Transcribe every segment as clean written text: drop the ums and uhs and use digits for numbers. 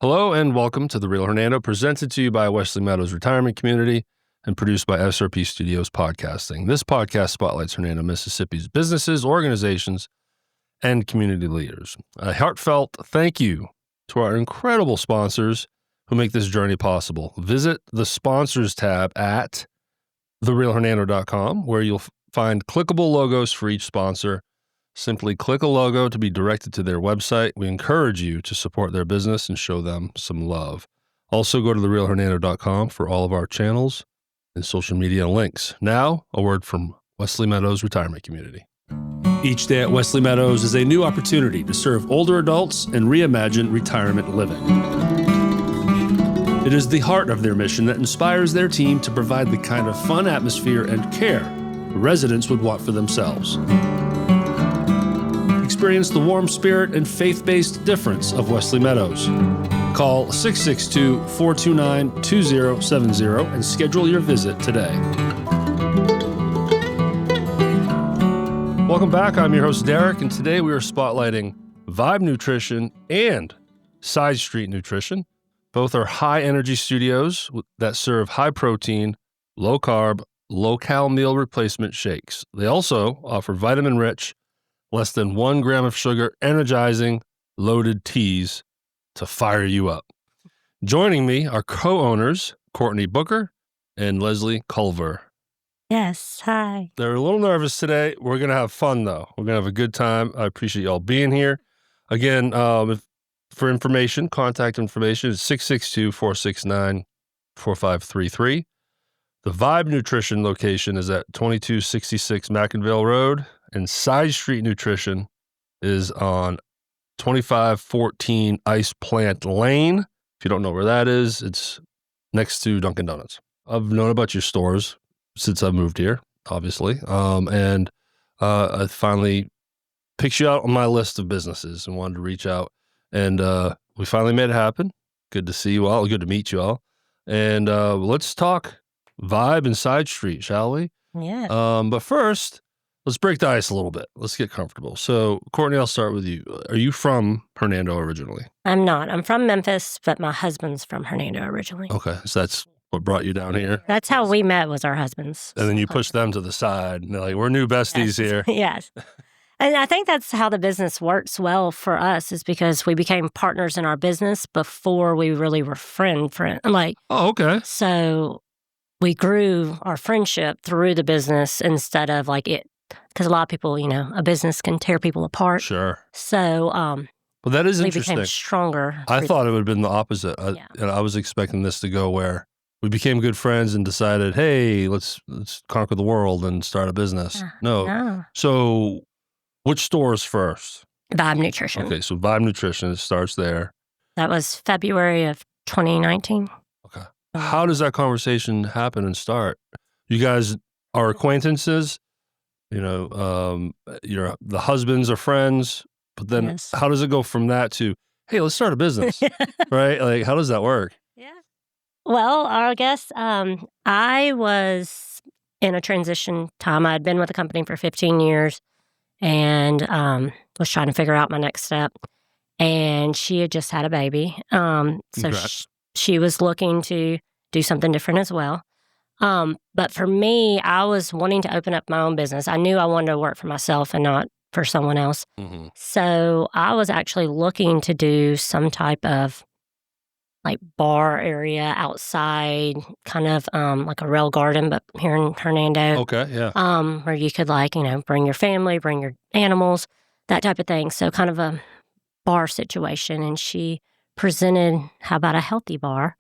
Hello and welcome to The Real Hernando, presented to you by Wesley Meadows Retirement Community and produced by SRP Studios Podcasting. This podcast spotlights Hernando, Mississippi's businesses, organizations, and community leaders. A heartfelt thank you to our incredible sponsors who make this journey possible. Visit the sponsors tab at therealhernando.com, where you'll find clickable logos for each sponsor. Simply click a logo to be directed to their website. We encourage you to support their business and show them some love. Also, go to therealhernando.com for all of our channels and social media links. Now, a word from Wesley Meadows Retirement Community. Each day at Wesley Meadows is a new opportunity to serve older adults and reimagine retirement living. It is the heart of their mission that inspires their team to provide the kind of fun atmosphere and care residents would want for themselves. Experience the warm spirit and faith-based difference of Wesley Meadows. Call 662-429-2070 and schedule your visit today. Welcome back. I'm your host, Derek, and today we are spotlighting Vibe Nutrition and Side Street Nutrition. Both are high-energy studios that serve high-protein, low-carb, low-cal meal replacement shakes. They also offer vitamin-rich, less than 1 gram of sugar, energizing, loaded teas to fire you up. Joining me are co-owners Courtney Booker and Leslie Culver. Yes, hi. They're a little nervous today. We're going to have fun, though. We're going to have a good time. I appreciate y'all being here. Again, for information, contact information is 662-469-4533. The Vibe Nutrition location is at 2266 Mackinville Road, and Side Street Nutrition is on 2514 Ice Plant Lane. If you don't know where that is, it's next to Dunkin' Donuts. I've known about your stores since I moved here, obviously, and I finally picked you out on my list of businesses and wanted to reach out, and we finally made it happen. Good to see you all. Good to meet you all. And let's talk Vibe and Side Street, shall we? Yeah. But first, let's break the ice a little bit. Let's get comfortable. So, Courtney, I'll start with you. Are you from Hernando originally? I'm not. I'm from Memphis, but my husband's from Hernando originally. Okay, so that's what brought you down here? That's how we met, was our husbands. And then you pushed them to the side, and they're like, we're new besties here. Yes. And I think that's how the business works well for us, is because we became partners in our business before we really were friend. Like, oh, okay. So we grew our friendship through the business instead of like it, because a lot of people, a business can tear people apart. Sure. So, well, that is we interesting. became stronger. I thought it would have been the opposite. I was expecting this to go where we became good friends and decided, hey, let's conquer the world and start a business. No. So which stores first? Vibe Nutrition. Okay, so Vibe Nutrition, it starts there. That was February of 2019. Okay. How does that conversation happen and start? You guys are acquaintances, the husbands are friends, but then Yes. How does it go from that to, hey, let's start a business, right? Like, how does that work? Yeah. Well, I guess I was in a transition time. I had been with the company for 15 years and was trying to figure out my next step. And she had just had a baby. So she was looking to do something different as well. But for me, I was wanting to open up my own business. I knew I wanted to work for myself and not for someone else. Mm-hmm. So I was actually looking to do some type of like bar area outside, kind of like a rail garden, but here in Hernando. Okay, yeah. Where you could bring your family, bring your animals, that type of thing. So kind of a bar situation. And she presented, how about a healthy bar?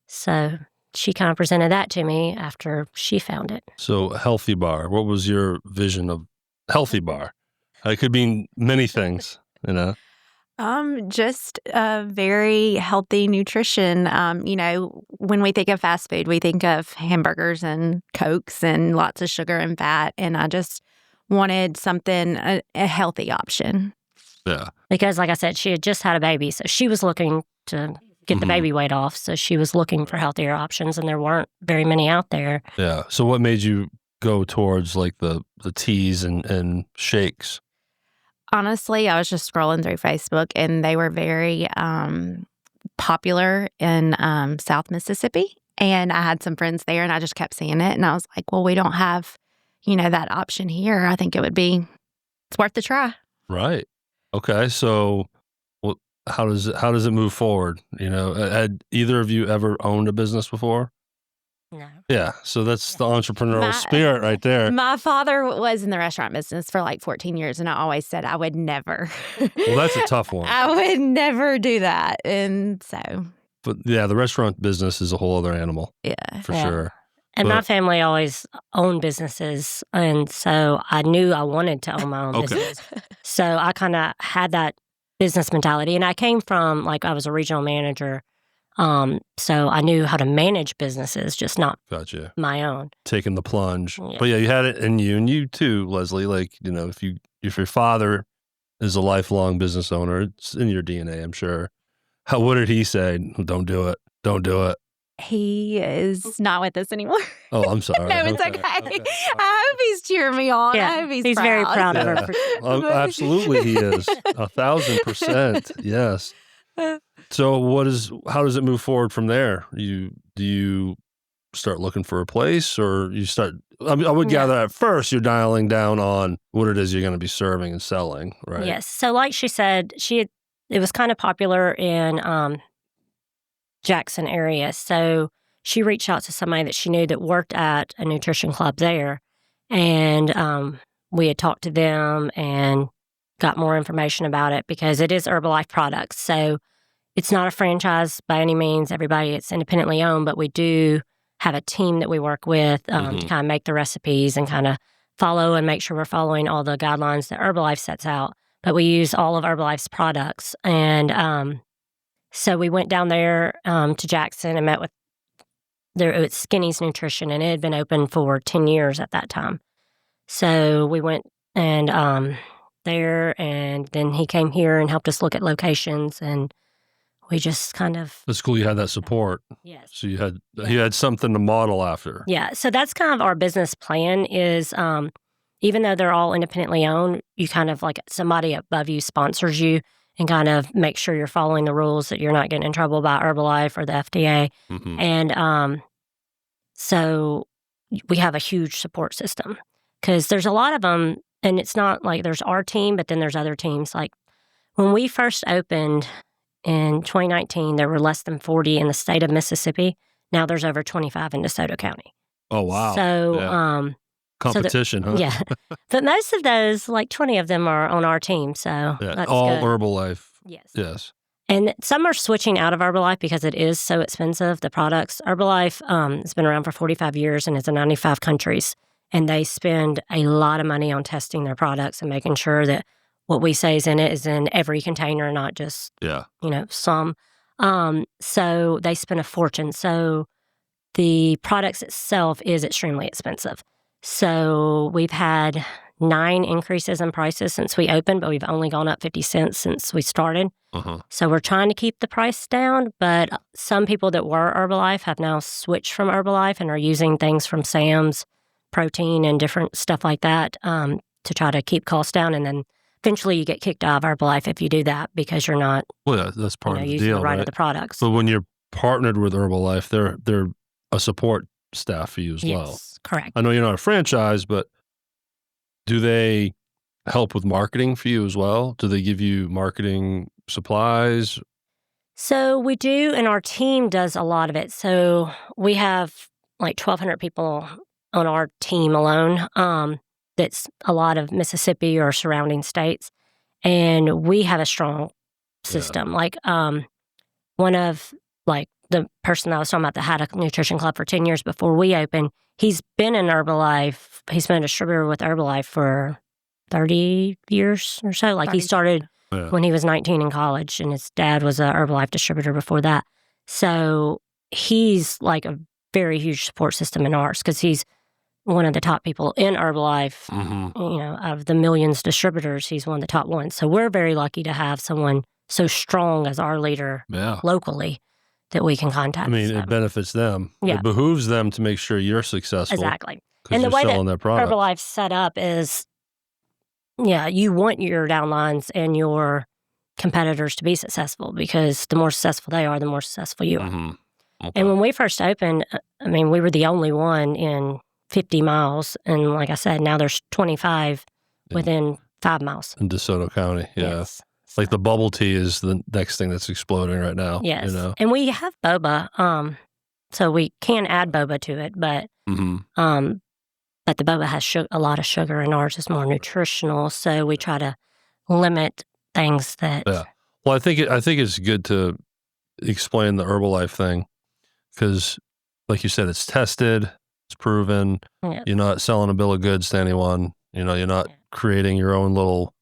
So she kind of presented that to me after she found it. So healthy bar, what was your vision of healthy bar? It could mean many things, Just very healthy nutrition. When we think of fast food, we think of hamburgers and Cokes and lots of sugar and fat. And I just wanted something, a healthy option. Yeah. Because like I said, she had just had a baby. So she was looking to get the baby weight off. So she was looking for healthier options and there weren't very many out there. Yeah. So what made you go towards like the teas and shakes? Honestly, I was just scrolling through Facebook and they were very popular in South Mississippi. And I had some friends there and I just kept seeing it. And I was like, well, we don't have, that option here. I think it's worth the try. Right. Okay. So how does it move forward? Had either of you ever owned a business before? No. Yeah. So that's the entrepreneurial spirit right there. My father was in the restaurant business for like 14 years, and I always said I would never. Well, that's a tough one. I would never do that. And so. But yeah, the restaurant business is a whole other animal. Yeah. For sure. And my family always owned businesses. And so I knew I wanted to own my own business. So I kind of had that business mentality. And I came from, I was a regional manager. So I knew how to manage businesses, just not my own. Taking the plunge. Yeah. But yeah, you had it in you, and you too, Wesley. If your father is a lifelong business owner, it's in your DNA, I'm sure. What did he say? Don't do it. Don't do it. He is not with us anymore. Oh, I'm sorry. No, it's okay. I hope he's cheering me on. Yeah, I hope he's proud. very proud of her. Absolutely, he is. 1,000%. Yes. So how does it move forward from there? Do you start looking for a place, or you start, I would gather at first you're dialing down on what it is you're going to be serving and selling, right? Yes. So like she said, it was kind of popular in Jackson area. So she reached out to somebody that she knew that worked at a nutrition club there. And we had talked to them and got more information about it because it is Herbalife products. So it's not a franchise by any means. It's independently owned, but we do have a team that we work with to kind of make the recipes and kind of follow and make sure we're following all the guidelines that Herbalife sets out. But we use all of Herbalife's products. And so we went down there to Jackson and met with Skinny's Nutrition, and it had been open for 10 years at that time. So we went and there, and then he came here and helped us look at locations, and we just kind of... That's cool. You had that support. Yes. So you had something to model after. Yeah. So that's kind of our business plan is, even though they're all independently owned, you kind of somebody above you sponsors you and kind of make sure you're following the rules, that you're not getting in trouble by Herbalife or the FDA. Mm-hmm. And so we have a huge support system because there's a lot of them, and it's not like there's our team, but then there's other teams. Like when we first opened in 2019, there were less than 40 in the state of Mississippi. Now there's over 25 in DeSoto County. Oh, wow. So, competition, huh? Yeah. But most of those, 20 of them are on our team. So that's all good. Herbalife. Yes. Yes. And some are switching out of Herbalife because it is so expensive, the products. Herbalife has been around for 45 years and is in 95 countries. And they spend a lot of money on testing their products and making sure that what we say is in it is in every container, not just, some. So they spend a fortune. So the products itself is extremely expensive. So we've had 9 increases in prices since we opened, but we've only gone up 50 cents since we started. Uh-huh. So we're trying to keep the price down, but some people that were Herbalife have now switched from Herbalife and are using things from Sam's protein and different stuff like that to try to keep costs down. And then eventually you get kicked out of Herbalife if you do that because you're not that's part of the using deal, the right of the products. But when you're partnered with Herbalife, they're a support staff for you as well. Yes, correct. I know you're not a franchise, but do they help with marketing for you as well? Do they give you marketing supplies? So we do, and our team does a lot of it. So we have 1,200 people on our team alone. That's a lot of Mississippi or surrounding states. And we have a strong system. Yeah. One of the person I was talking about that had a nutrition club for 10 years before we opened, he's been in Herbalife. He's been a distributor with Herbalife for 30 years or so. He started when he was 19 in college, and his dad was a Herbalife distributor before that. So he's a very huge support system in ours because he's one of the top people in Herbalife. Mm-hmm. Out of the millions distributors, he's one of the top ones. So we're very lucky to have someone so strong as our leader locally that we can contact. I mean, it benefits them. Yeah. It behooves them to make sure you're successful. Exactly. And the way that Herbalife's set up is, you want your downlines and your competitors to be successful because the more successful they are, the more successful you are. Mm-hmm. Okay. And when we first opened, I mean, we were the only one in 50 miles. And like I said, now there's 25 within 5 miles. In DeSoto County, yeah. Yes. Like the bubble tea is the next thing that's exploding right now. Yes. You know? And we have boba. So we can add boba to it, but but the boba has a lot of sugar, and ours is more nutritional. So we try to limit things that. Yeah. Well, I think it's good to explain the Herbalife thing because, like you said, it's tested, it's proven. Yes. You're not selling a bill of goods to anyone. You know, you're not creating your own little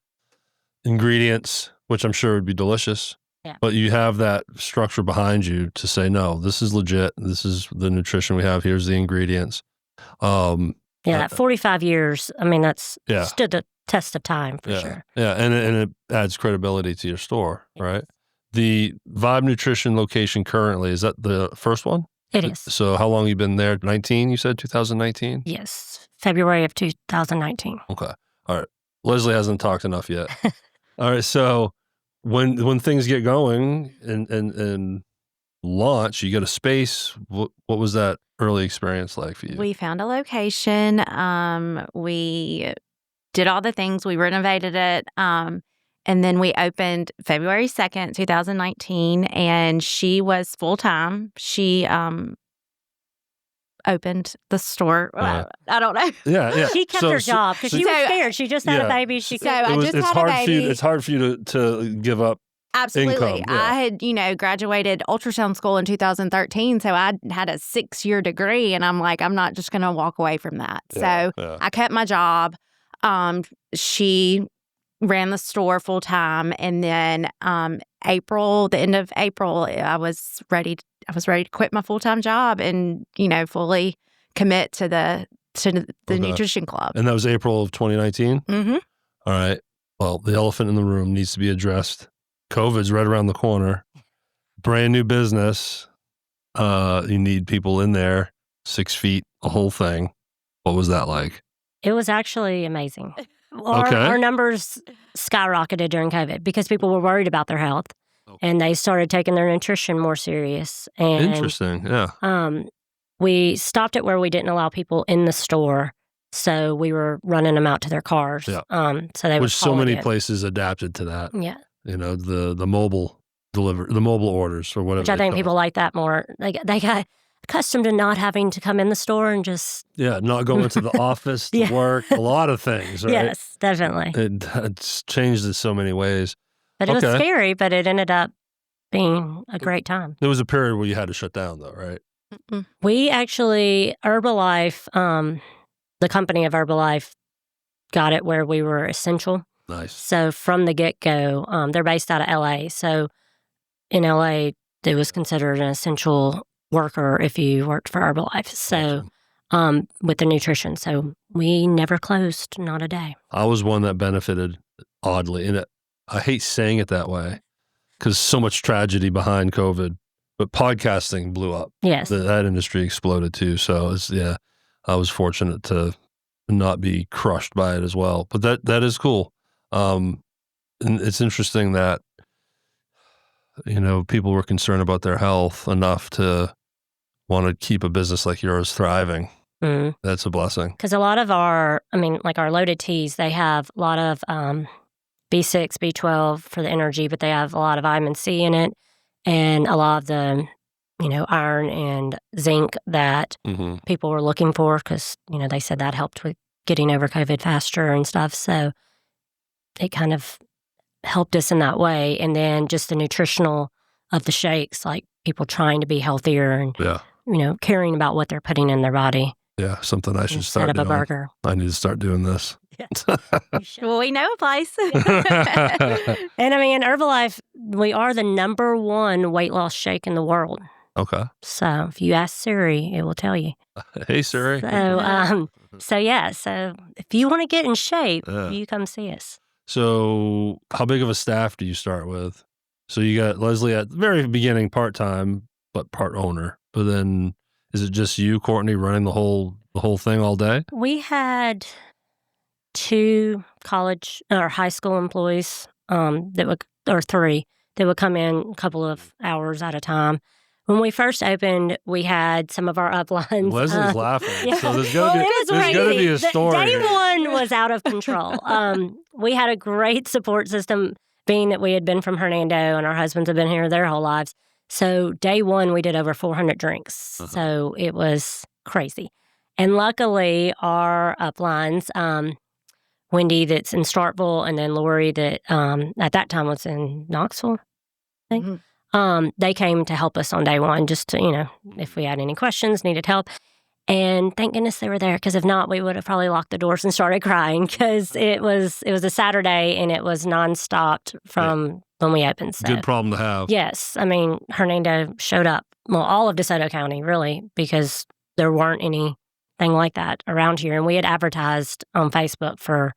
ingredients, which I'm sure would be delicious. Yeah. But you have that structure behind you to say, no, this is legit. This is the nutrition we have. Here's the ingredients. That 45 years, I mean, that's Yeah. stood the test of time for Yeah. sure. Yeah, and it adds credibility to your store, right? The Vibe Nutrition location currently, is that the first one? It is. So how long you been there? 19, you said 2019? Yes. February of 2019. Okay. All right. Wesley hasn't talked enough yet. All right. So when things get going and launch, you get a space. What was that early experience like for you? We found a location. We did all the things. We renovated it. And then we opened February 2nd, 2019, and she was full-time. She opened the store. I don't know. Yeah. She kept her job because she was scared. She just had a baby. I just had a baby. It's hard for you to give up. Absolutely. Income, yeah. I had, graduated ultrasound school in 2013, so I had a 6-year degree, and I'm like, I'm not just going to walk away from that. Yeah, So I kept my job. She ran the store full time, and then the end of April, I was ready to quit my full time job and fully commit to the nutrition club. And that was April of 2019. Mm-hmm. All right. Well, the elephant in the room needs to be addressed. COVID's right around the corner. Brand new business. You need people in there, 6 feet, a whole thing. What was that like? It was actually amazing. Our numbers skyrocketed during COVID because people were worried about their health, and they started taking their nutrition more serious. And interesting, yeah. We stopped it where we didn't allow people in the store, so we were running them out to their cars. Yeah. So they Which so many places adapted to that. Yeah. The mobile the mobile orders or whatever. Which I think people like that more. They got accustomed to not having to come in the store and just not going to the office to work, a lot of things, right? Yes, definitely. It's changed in so many ways. But it was scary, but it ended up being a great time. There was a period where you had to shut down though, right? Mm-mm. We actually, Herbalife, the company of Herbalife got it where we were essential. Nice. So from the get-go, they're based out of LA. So in LA, it was considered an essential worker if you worked for Herbalife. So with the nutrition. So we never closed, not a day. I was one that benefited oddly. And I hate saying it that way because so much tragedy behind COVID, but podcasting blew up. Yes. That industry exploded too. So I was fortunate to not be crushed by it as well. But that is cool. And it's interesting that, people were concerned about their health enough to want to keep a business like yours thriving. Mm-hmm. That's a blessing. Because a lot of our loaded teas, they have a lot of B6, B12 for the energy, but they have a lot of vitamin C in it and a lot of the, iron and zinc that people were looking for because, they said that helped with getting over COVID faster and stuff. So it kind of helped us in that way. And then just the nutritional of the shakes, like people trying to be healthier and, caring about what they're putting in their body. Yeah, something I should start doing. Instead of a burger. I need to start doing this. Yeah. Well, we know a place. And Herbalife, we are the number 1 weight loss shake in the world. Okay. So if you ask Siri, it will tell you. Hey, Siri. So if you want to get in shape, you come see us. So how big of a staff do you start with? So you got Wesley at the very beginning, part-time, but part owner. But then is it just you, Courtney, running the whole thing all day? We had 2 college or high school employees or 3 that would come in a couple of hours at a time. When we first opened, we had some of our uplines. Leslie's laughing. Yeah. So there's Well, going it was to be a crazy. story. Day one was out of control. We had a great support system, being that we had been from Hernando and our husbands had been here their whole lives. So day one, we did over 400 drinks. So it was crazy. And luckily, our uplines, Wendy that's in Starkville, and then Lori that at that time was in Knoxville, I think. They came to help us on day one, just to, if we had any questions, needed help. And thank goodness they were there, because if not, we would have probably locked the doors and started crying, because it was a Saturday and it was nonstop from when we opened. So, good problem to have. yes. I mean, Hernando showed up. Well, all of DeSoto County, really, because there weren't anything like that around here. And we had advertised on Facebook for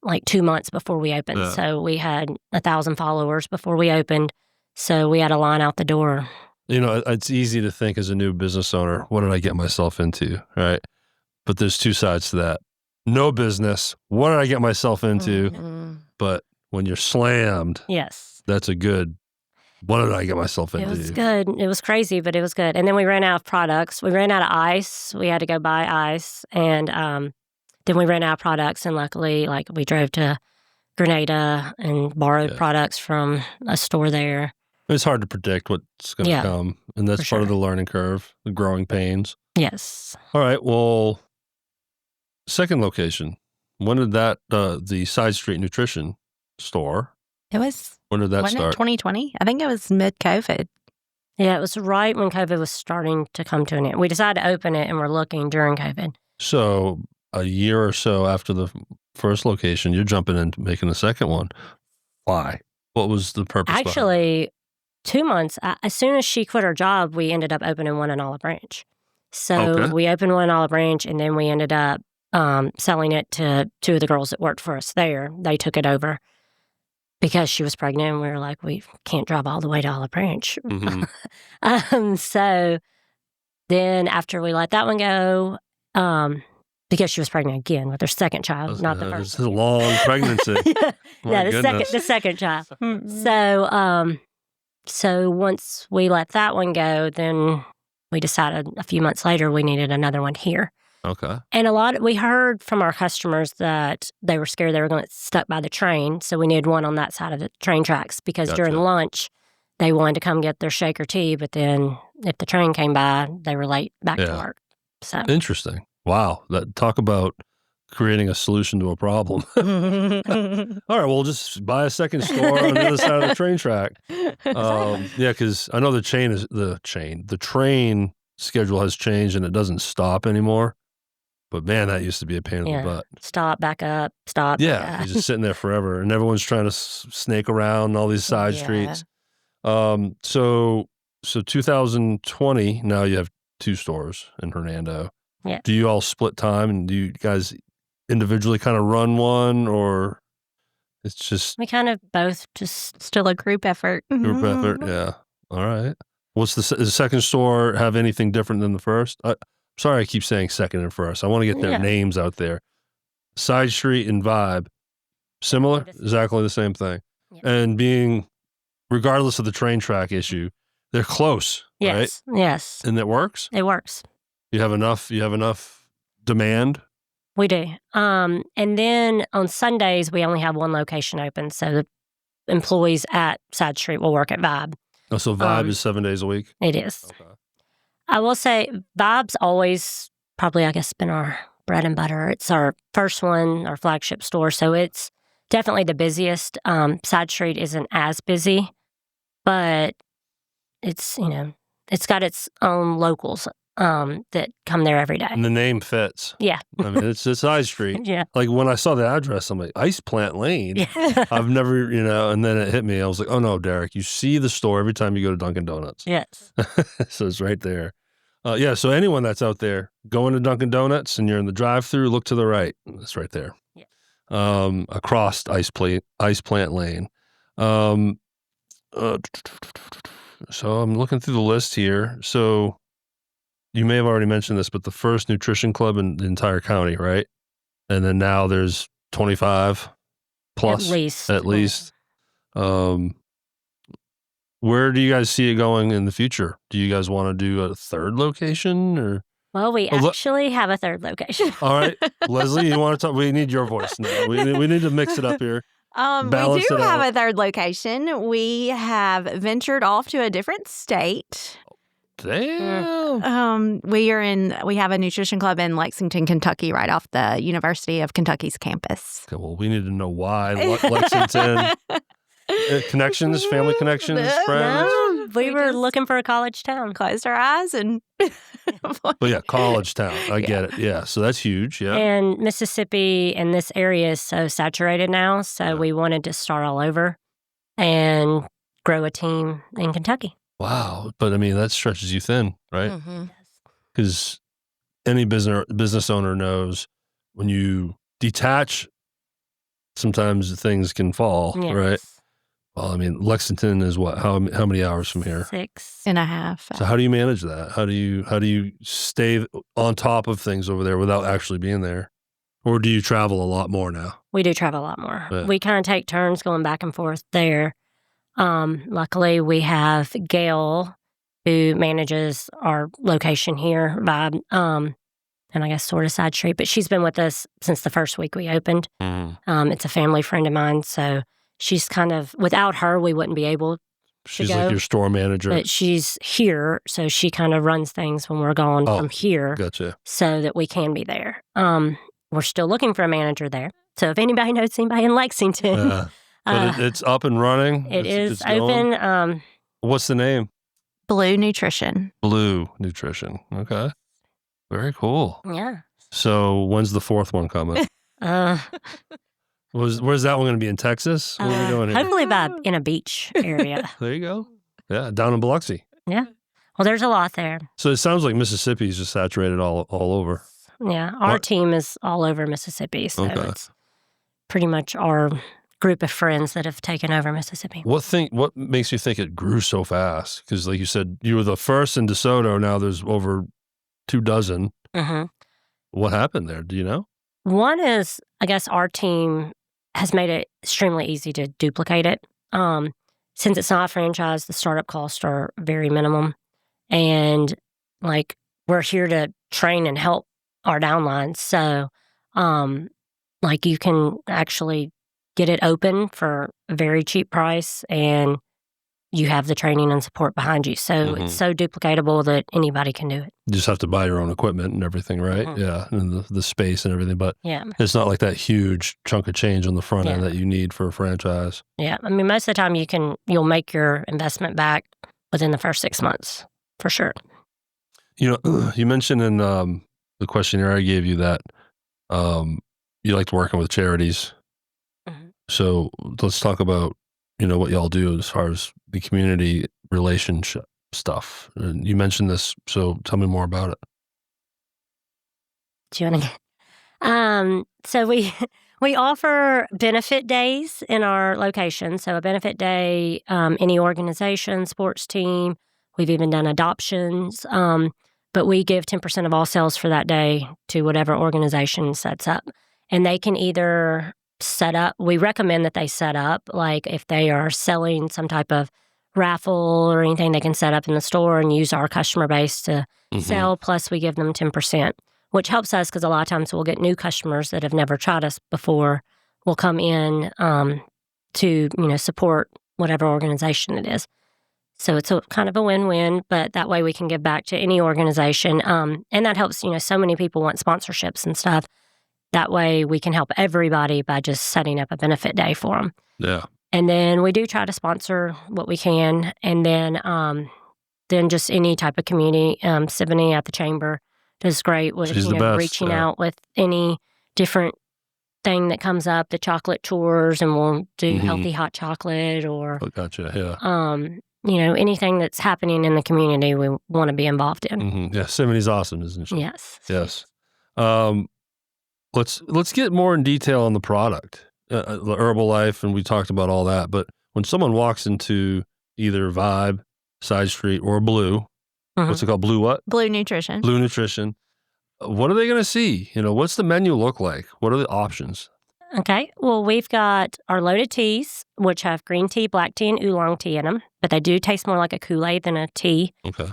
like 2 months before we opened. Yeah. So we had 1,000 followers before we opened. So we had a line out the door. It's easy to think as a new business owner, what did I get myself into, right? But there's 2 sides to that. No business, what did I get myself into? But when you're slammed, Yes. that's a good, what did I get myself into? It was good. It was crazy, but it was good. And then we ran out of products. We ran out of ice. We had to go buy ice. And then we ran out of products. And luckily, we drove to Grenada and borrowed products from a store there. It's hard to predict what's going to come. And that's part of the learning curve, the growing pains. Yes. All right. Well, second location. When did that, the Side Street Nutrition store, It was, when did that wasn't start? it 2020? I think it was mid-COVID. Yeah, it was right when COVID was starting to come to an end. We decided to open it and we're looking during COVID. So a year or so after the first location, you're jumping into making the second one. Why? What was the purpose behind it? Actually, 2 months, as soon as she quit her job, we ended up opening one in Olive Branch. So we opened one in Olive Branch, and then we ended up selling it to 2 of the girls that worked for us there. They took it over because she was pregnant, and we were like, we can't drive all the way to Olive Branch. So then after we let that one go, because she was pregnant again with her second child, not the first. It's a long pregnancy. The second child. So once we let that one go, then we decided a few months later we needed another one here. Okay. And we heard from our customers that they were scared they were going to get stuck by the train. So we needed one on that side of the train tracks, because during lunch they wanted to come get their shake or tea, but then if the train came by, they were late back to work. So interesting. Wow. Talk about creating a solution to a problem. All right, well, just buy a second store on the other side of the train track. Because I know the train schedule has changed and it doesn't stop anymore. But man, that used to be a pain in the butt. Stop, back up, stop. Yeah, you're just sitting there forever, and everyone's trying to snake around all these side streets. So 2020, now you have 2 stores in Hernando. Yeah. Do you all split time, and do you guys individually kind of run one, or it's just We kind of both just Still a group effort. group effort? Yeah. All right. Does the second store have anything different than the first? Sorry, I keep saying second and first. I want to get their names out there. Side Street and Vibe, similar, exactly the same thing. Yeah. And being, regardless of the train track issue, they're close, right? Yes. And it works. It works. You have enough demand. We do. And then on Sundays, we only have one location open. So the employees at Side Street will work at Vibe. Oh, so Vibe is 7 days a week? It is. Okay. I will say Vibe's always probably, I guess, been our bread and butter. It's our first one, our flagship store. So it's definitely the busiest. Side Street isn't as busy, but it's, it's got its own locals that come there every day. And the name fits. Yeah. I mean, it's Side Street. Yeah. Like when I saw the address, I'm like, Ice Plant Lane. Yeah. I've never, and then it hit me. I was like, oh no, Derek, you see the store every time you go to Dunkin' Donuts. Yes. So it's right there. So anyone that's out there going to Dunkin' Donuts and you're in the drive-thru, look to the right. It's right there. Yeah. Across Ice Plant Lane. So I'm looking through the list here. So you may have already mentioned this, but the first nutrition club in the entire county, right? And then now there's 25 plus At least. At least. Um, where do you guys see it going in the future? Do you guys want to do a third location or? Well, we actually have a third location. All right, Wesley, you want to talk? We need your voice now. We need to mix it up here. We do have a third location. We have ventured off to a different state. Damn. We have a nutrition club in Lexington, Kentucky, right off the University of Kentucky's campus. Okay, well, we need to know why Lexington. Connections, family connections, friends. No, we were looking for a college town. Closed our eyes and. But yeah, college town. I get it. Yeah, so that's huge. Yeah. And Mississippi and this area is so saturated now, so we wanted to start all over and grow a team in Kentucky. Wow, but I mean that stretches you thin, right? Because any business owner knows when you detach, sometimes things can fall, right? Well, I mean, Lexington is what? How many hours from here? 6.5. So how do you manage that? How do you stay on top of things over there without actually being there? Or do you travel a lot more now? We do travel a lot more. Yeah. We kind of take turns going back and forth there. Luckily, we have Gail, who manages our location here by, and I guess sort of side street, but she's been with us since the first week we opened. It's a family friend of mine, so she's kind of, without her, we wouldn't be able She's to go. Like your store manager. But she's here, so she kind of runs things when we're gone from here. Gotcha. So that we can be there. We're still looking for a manager there. So if anybody knows anybody in Lexington. But it's up and running. It's open. What's the name? Blue Nutrition. Blue Nutrition. Okay. Very cool. Yeah. So when's the fourth one coming? Where's that one going to be, in Texas? What are we doing here? Hopefully in a beach area. There you go. Yeah, down in Biloxi. Yeah. Well, there's a lot there. So it sounds like Mississippi is just saturated all over. Yeah. Our team is all over Mississippi. So it's pretty much our group of friends that have taken over Mississippi. What makes you think it grew so fast? Because like you said, you were the first in DeSoto. Now there's over 24. What happened there? Do you know? One is, I guess, our team has made it extremely easy to duplicate it. Since it's not a franchise, the startup costs are very minimum. And like, we're here to train and help our downlines. So, like, you can actually get it open for a very cheap price and you have the training and support behind you. So it's so duplicatable that anybody can do it. You just have to buy your own equipment and everything, right? Yeah, and the space and everything. But it's not like that huge chunk of change on the front end that you need for a franchise. Yeah, I mean, most of the time you'll make your investment back within the first 6 months, for sure. You know, you mentioned in the questionnaire I gave you that you liked working with charities. So let's talk about, what y'all do as far as the community relationship stuff. And you mentioned this, so tell me more about it. Do you want to? So we offer benefit days in our location. So a benefit day, any organization, sports team. We've even done adoptions. But we give 10% of all sales for that day to whatever organization sets up. And they can either set up, we recommend that they set up, like if they are selling some type of raffle or anything, they can set up in the store and use our customer base to sell. Plus we give them 10%, which helps us because a lot of times we'll get new customers that have never tried us before will come in to, support whatever organization it is. So it's kind of a win-win, but that way we can give back to any organization. And that helps, so many people want sponsorships and stuff. That way we can help everybody by just setting up a benefit day for them. Yeah. And then we do try to sponsor what we can. And then just any type of community. Siboney at the chamber does great with reaching out with any different thing that comes up, the chocolate tours, and we'll do healthy hot chocolate or gotcha, yeah. Anything that's happening in the community we want to be involved in. Yeah, Siboney's awesome, isn't she? Yes. Yes. Let's get more in detail on the product, the Herbalife, and we talked about all that. But when someone walks into either Vibe, Side Street, or Blue, what's it called? Blue what? Blue Nutrition. Blue Nutrition. What are they going to see? What's the menu look like? What are the options? Okay. Well, we've got our loaded teas, which have green tea, black tea, and oolong tea in them, but they do taste more like a Kool-Aid than a tea. Okay.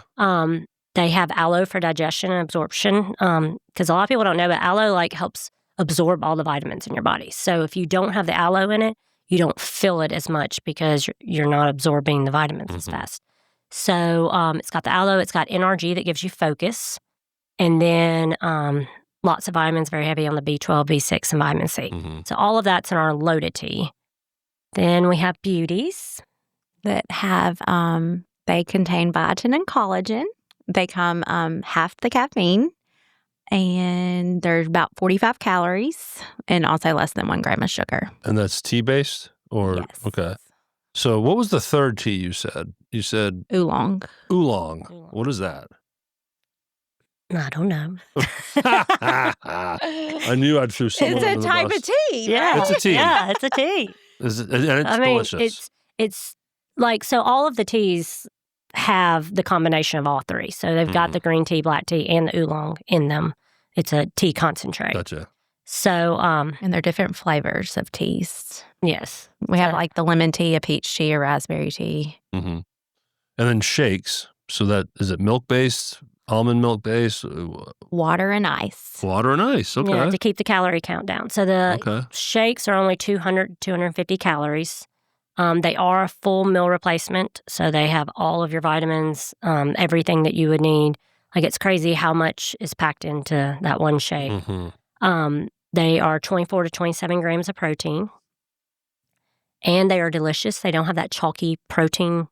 They have aloe for digestion and absorption, because a lot of people don't know, but aloe helps absorb all the vitamins in your body. So if you don't have the aloe in it, you don't feel it as much because you're not absorbing the vitamins as fast. So it's got the aloe, it's got NRG that gives you focus, and then lots of vitamins, very heavy on the B12, B6, and vitamin C. So all of that's in our loaded tea. Then we have beauties that have, they contain biotin and collagen. They come half the caffeine, and there's about 45 calories, and also less than 1 gram of sugar. And that's tea-based? Or Yes. Okay. So what was the third tea you said? You said Oolong. oolong. What is that? I don't know. I knew I'd throw someone It's a under the type bus. of tea. Yeah, It's a tea. Yeah, it's a tea. And it's delicious. It's so all of the teas have the combination of all three. So they've got the green tea, black tea, and the oolong in them. It's a tea concentrate. Gotcha. So, And they're different flavors of teas. yes. We have like the lemon tea, a peach tea, a raspberry tea. And then shakes. So that is it milk-based, almond milk-based, Water and ice. water and ice. Okay. Yeah, to keep the calorie count down. So the shakes are only 200, 250 calories. They are a full meal replacement. So they have all of your vitamins, everything that you would need. It's crazy how much is packed into that one shake. They are 24 to 27 grams of protein. And they are delicious. They don't have that chalky protein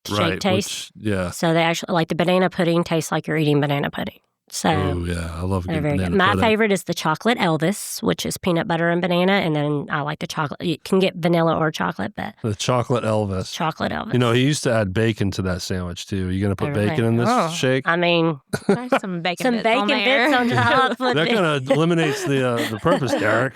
shake taste. So they actually, the banana pudding tastes like you're eating banana pudding. So I love they're good very banana good. My pudding. favorite is the chocolate Elvis, which is peanut butter and banana. And then I like the chocolate. You can get vanilla or chocolate, but The chocolate Elvis. chocolate Elvis. You know, he used to add bacon to that sandwich too. You going to put bacon in this shake? I mean, There's some bacon some bits bacon on there. bits on top. That kind of eliminates the purpose, Derek.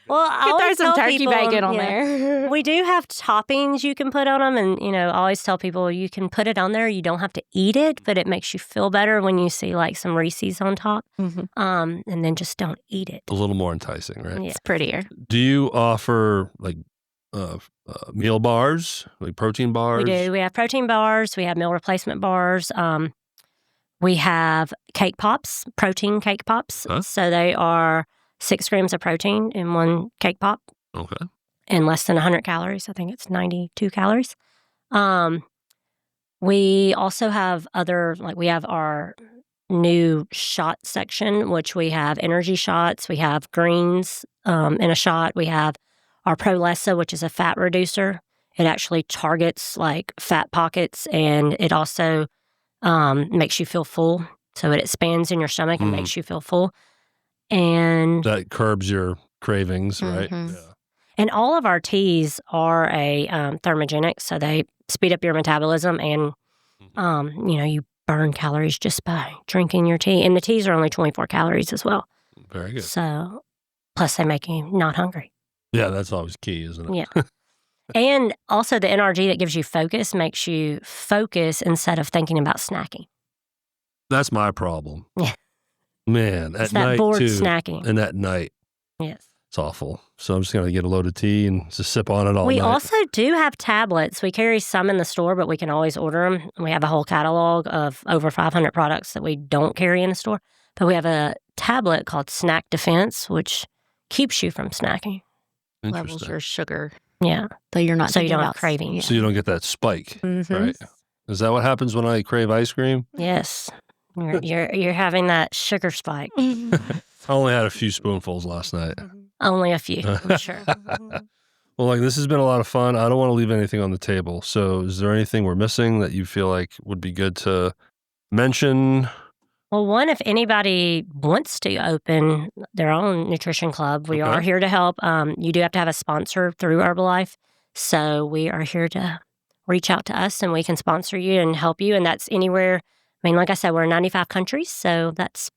Well, I You could throw always some tell turkey people, bacon on there. We do have toppings you can put on them, and I always tell people you can put it on there. You don't have to eat it, but it makes you feel better when you see some Reese's on top. And then just don't eat it. A little more enticing, right? Yeah. It's prettier. Do you offer meal bars, like protein bars? We do. We have protein bars. We have meal replacement bars. We have cake pops, protein cake pops. Huh? So they are 6 grams of protein in one cake pop. Okay. And less than 100 calories. I think it's 92 calories. We also have other, we have our new shot section, which we have energy shots. We have greens in a shot. We have our Prolessa, which is a fat reducer. It actually targets fat pockets, and it also makes you feel full. So it expands in your stomach and makes you feel full. And that curbs your cravings, right? Yeah. And all of our teas are a thermogenic, so they speed up your metabolism, and you burn calories just by drinking your tea. And the teas are only 24 calories as well. Very good. So, plus they make you not hungry. Yeah, that's always key, isn't it? Yeah. And also the NRG that gives you focus makes you focus instead of thinking about snacking. That's my problem. Yeah. Man, It's at that night bored too. snacking. And at night, Yes. it's awful. So I'm just going to get a load of tea and just sip on it all We night. also do have tablets. We carry some in the store, but we can always order them. We have a whole catalog of over 500 products that we don't carry in the store. But we have a tablet called Snack Defense, which keeps you from snacking. Levels Interesting. your sugar. Yeah. So you're not So you thinking don't have about cravings. So you don't get that spike, Mhm. right? Is that what happens when I crave ice cream? Yes. You're having that sugar spike. I only had a few spoonfuls last night. Only a few, I'm sure. Well, this has been a lot of fun. I don't want to leave anything on the table. So is there anything we're missing that you feel like would be good to mention? Well, one, if anybody wants to open their own nutrition club, we are here to help. You do have to have a sponsor through Herbalife. So we are here to reach out to us, and we can sponsor you and help you. And that's anywhere. I mean, like I said, we're in 95 countries. So that's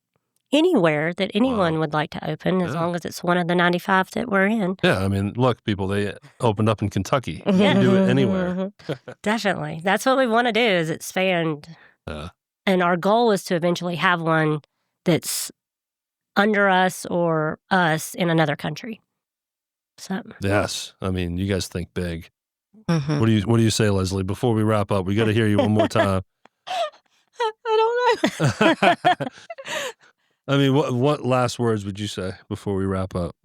anywhere that anyone would like to open, as long as it's one of the 95 that we're in. Yeah, I mean, look, people, they opened up in Kentucky. You can do it anywhere. Definitely. That's what we want to do, is expand. Yeah. And our goal is to eventually have one that's under us or us in another country. So Yes. I mean, you guys think big. Mhm. What do you say, Leslie? Before we wrap up, we got to hear you one more time. I don't know. I mean, what last words would you say before we wrap up?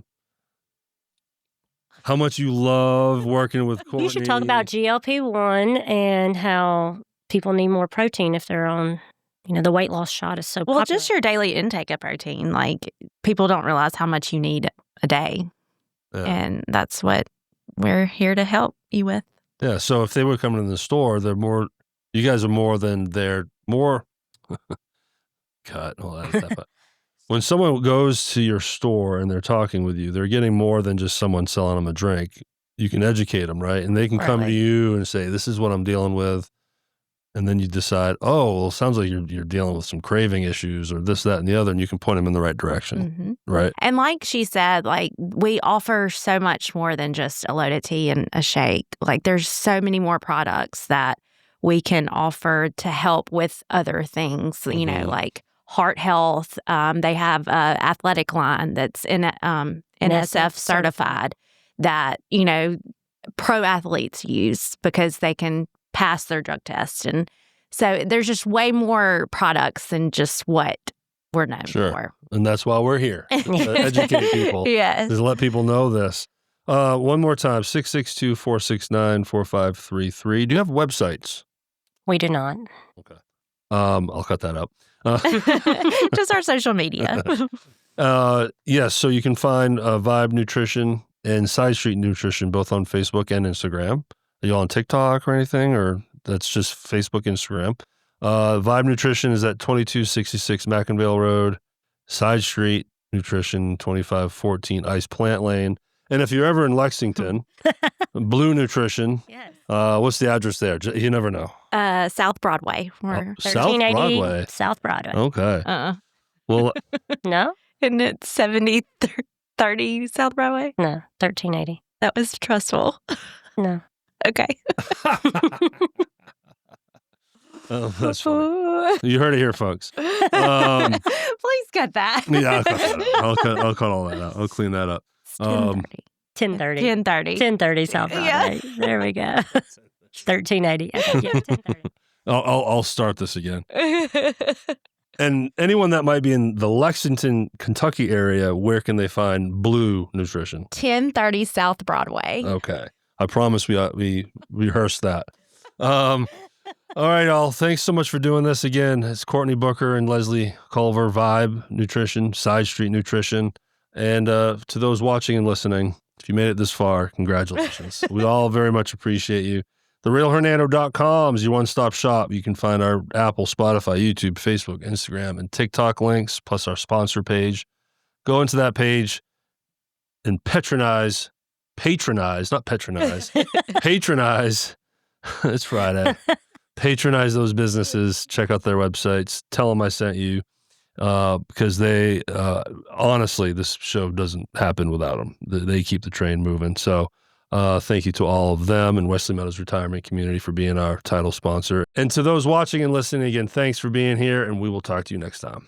How much you love working with Courtney. you should talk about GLP-1 and how people need more protein if they're on, the weight loss shot is so Well, popular. just your daily intake of protein. Like, people don't realize how much you need a day. Yeah. And that's what we're here to help you with. Yeah. So if they were coming in the store, you guys are more than cut. Well, when someone goes to your store and they're talking with you, they're getting more than just someone selling them a drink. You can educate them, right? And they can come to Right. you and say, this is what I'm dealing with. And then you decide, oh, well, it sounds like you're dealing with some craving issues or this, that, and the other. And you can point them in the right direction, Mhm. right? And like she said, like, we offer so much more than just a loaded tea and a shake. Like, there's so many more products that we can offer to help with other things, Mhm. like heart health. They have a athletic line that's NSF certified that, pro athletes use because they can pass their drug test. And so there's just way more products than just what we're known Sure. for. And that's why we're here, to educate people, Yes. to let people know this. One more time, 662-469-4533. Do you have websites? We do not. Okay. I'll cut that up. Just our social media. Yes, so you can find Vibe Nutrition and Side Street Nutrition both on Facebook and Instagram. Are you on TikTok or anything, or that's just Facebook, Instagram? Vibe Nutrition is at 2266 Mackinville Road. Side Street Nutrition, 2514 Ice Plant Lane. And if you're ever in Lexington, Blue Nutrition, Yes. what's the address there? You never know. South Broadway. We're South 1380 Broadway. South Broadway. Okay. Well, No? Isn't it 7030 South Broadway? No. 1380. That was trustful. No. Okay. oh, that's funny. You heard it here, folks. Please cut that. Yeah, I'll cut that out. I'll cut all that out. I'll clean that up. It's 10:30. 1030. 10:30. 1030 South Broadway. Yeah. There we go. 1380. Okay, yeah, 1030. I'll start this again. And anyone that might be in the Lexington, Kentucky area, where can they find Blue Nutrition? 1030 South Broadway. Okay. I promise we rehearsed that. All right, y'all. Thanks so much for doing this again. It's Courtney Booker and Leslie Culver, Vibe Nutrition, Side Street Nutrition. And to those watching and listening, if you made it this far, congratulations. We all very much appreciate you. TheRealHernando.com is your one-stop shop. You can find our Apple, Spotify, YouTube, Facebook, Instagram, and TikTok links, plus our sponsor page. Go into that page and patronize, not patronize, patronize. It's Friday. Patronize those businesses. Check out their websites. Tell them I sent you because they, honestly, this show doesn't happen without them. They keep the train moving. So thank you to all of them and Wesley Meadows Retirement Community for being our title sponsor. And to those watching and listening, again, thanks for being here, and we will talk to you next time.